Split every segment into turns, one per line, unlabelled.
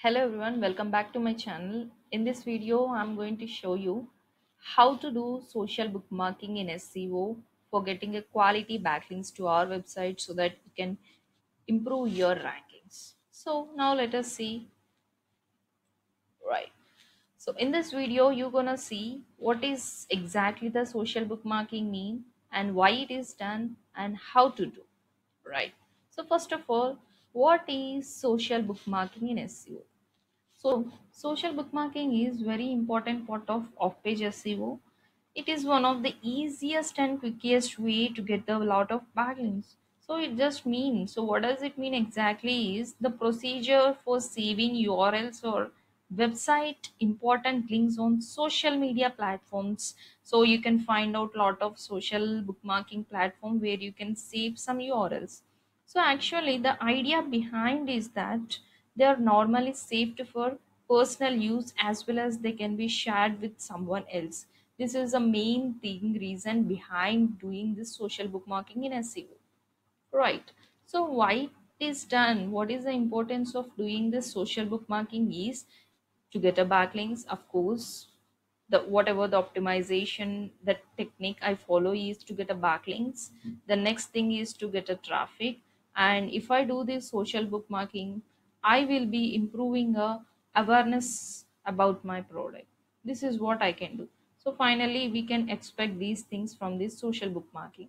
Hello everyone, welcome back to my channel. In this video, I'm going to show you how to do social bookmarking in SEO for getting a quality backlinks to our website so that you can improve your rankings. So now let us see. Right. So in this video, you're gonna see what is exactly the social bookmarking mean and why it is done and how to do. Right. So first of all, what is social bookmarking in SEO? So, social bookmarking is very important part of off-page SEO. It is one of the easiest and quickest way to get a lot of backlinks. So it just means, so what does it mean exactly is the procedure for saving URLs or website important links on social media platforms. So you can find out lot of social bookmarking platform where you can save some URLs. So actually the idea behind is that they are normally saved for personal use as well as they can be shared with someone else. This is the main thing reason behind doing this social bookmarking in SEO. Right. So why it is done? What is the importance of doing this social bookmarking is to get a backlinks, of course. The whatever the optimization the technique I follow is to get a backlinks. The next thing is to get a traffic. And if I do this social bookmarking, I will be improving a awareness about my product. This is what I can do. So finally we can expect these things from this social bookmarking.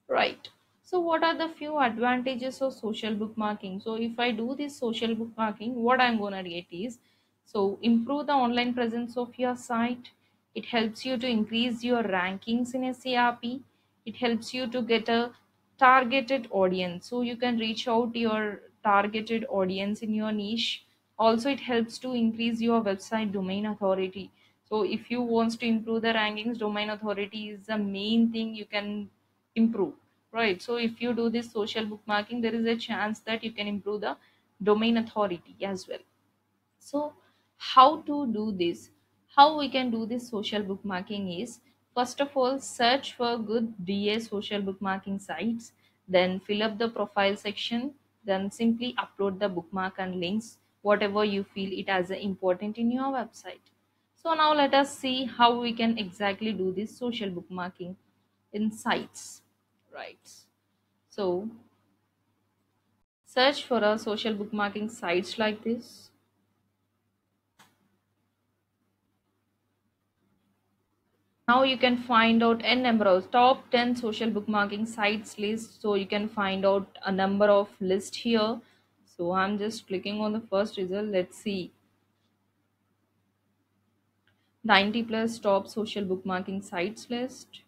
Right. So what are the few advantages of social bookmarking? So if I do this social bookmarking, what I'm gonna get is, so improve the online presence of your site. It helps you to increase your rankings in SERP. It helps you to get a targeted audience. So you can reach out your targeted audience in your niche. Also, it helps to increase your website domain authority. So if you wants to improve the rankings, domain authority is the main thing you can improve, right? So if you do this social bookmarking, there is a chance that you can improve the domain authority as well. So how to do this? How we can do this social bookmarking is, first of all, search for good DA social bookmarking sites, then fill up the profile section, then simply upload the bookmark and links whatever you feel it as important in your website. So now let us see how we can exactly do this social bookmarking in sites, right? So search for a social bookmarking sites like this. Now you can find out n number of top 10 social bookmarking sites list. So you can find out a number of list here. So I'm just clicking on the first result. Let's see. 90 plus top social bookmarking sites list.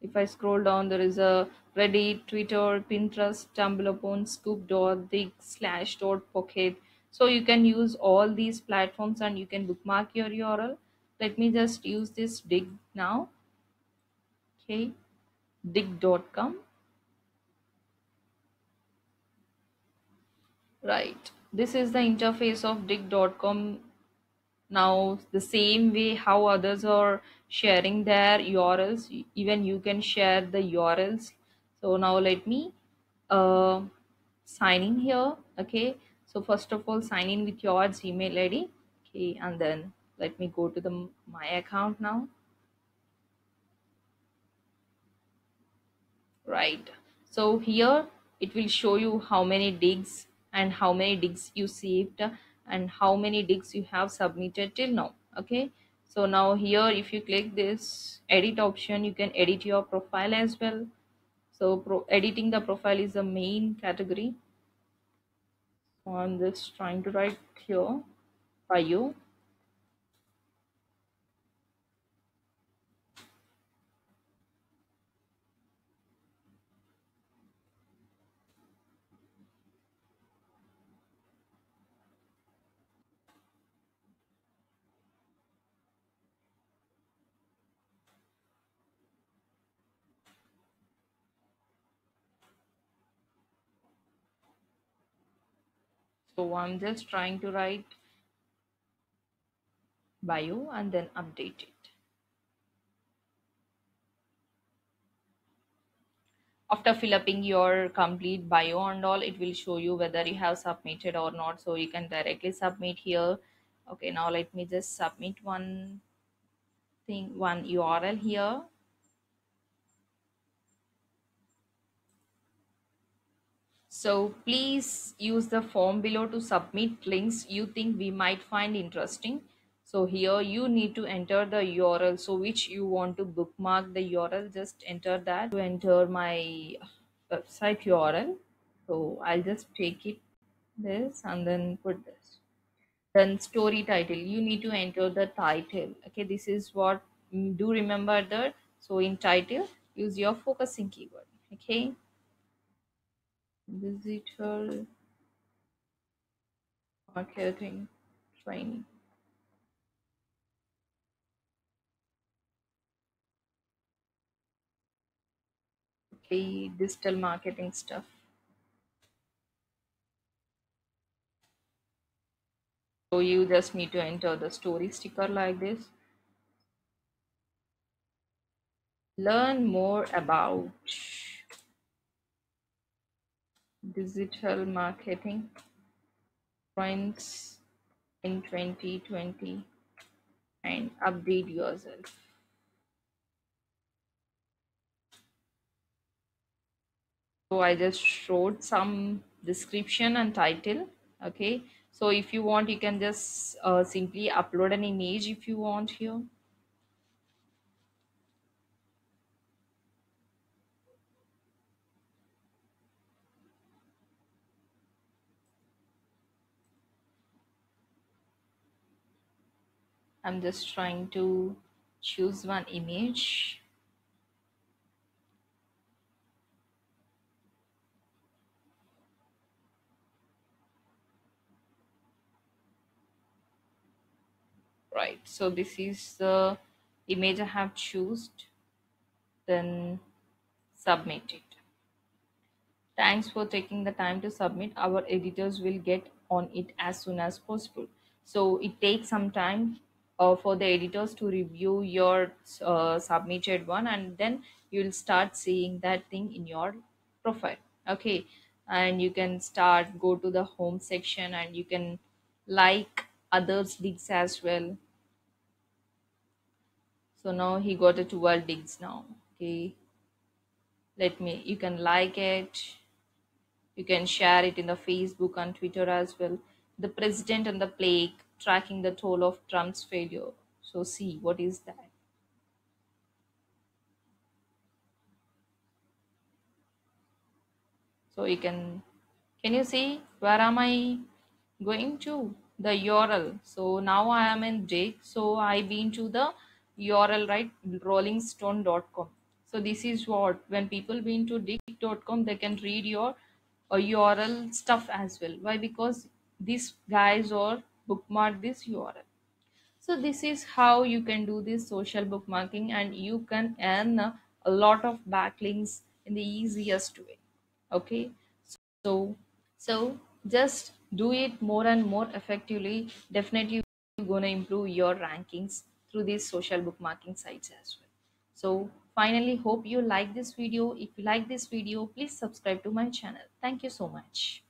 If I scroll down, there is a Reddit, Twitter, Pinterest, StumbleUpon, Scoop, Dig, Slash, Pocket. So you can use all these platforms and you can bookmark your URL. Let me just use this Dig now. Okay, dig.com. Right. This is the interface of dig.com. Now, the same way how others are sharing their URLs, even you can share the URLs. So now let me uh, sign in here. Okay. So first of all, sign in with your Gmail ID. Okay. And then let me go to the my account now. Right. So here it will show you how many digs and how many digs you saved and how many digs you have submitted till now. Okay. So now here if you click this edit option, you can edit your profile as well. So editing the profile is the main category. So I'm just trying to write here by you. So I'm just trying to write by you and then update it. After filling your complete bio and all, it will show you whether you have submitted or not, so you can directly submit here. Okay, now let me just submit one thing, one URL here. So please use the form below to submit links you think we might find interesting. So here you need to enter the URL, so which you want to bookmark the URL, just enter that. To enter my website URL, so I'll just take it this and then put this. Then story title, you need to enter the title. Okay, this is what, do remember that. So in title, use your focusing keyword. Okay, digital marketing training. Okay, digital marketing stuff. So you just need to enter the story sticker like this. Learn more about digital marketing trends in 2020 and update yourself. So I just showed some description and title. Okay, so if you want, you can just simply upload an image if you want here. I'm just trying to choose one image. Right, so this is the image I have chosen. Then submit it. Thanks for taking the time to submit. Our editors will get on it as soon as possible. So it takes some time for the editors to review your submitted one, and then you'll start seeing that thing in your profile. Okay, and you can start go to the home section and you can like others digs as well. So now he got a 12 digs now. Okay, let me, you can like it, you can share it in the Facebook and Twitter as well. The president and the plague, tracking the toll of Trump's failure. So see what is that. So can you see where am I going to? The URL. So now I am in dig. So I been to the URL, right? Rollingstone.com. So this is what, when people been to dig.com, they can read your URL stuff as well. Why? Because these guys or bookmark this URL. So this is how you can do this social bookmarking, and you can earn a lot of backlinks in the easiest way. Okay, so just do it more and more effectively. Definitely you're gonna improve your rankings through these social bookmarking sites as well. So finally, hope you like this video. If you like this video, please subscribe to my channel. Thank you so much.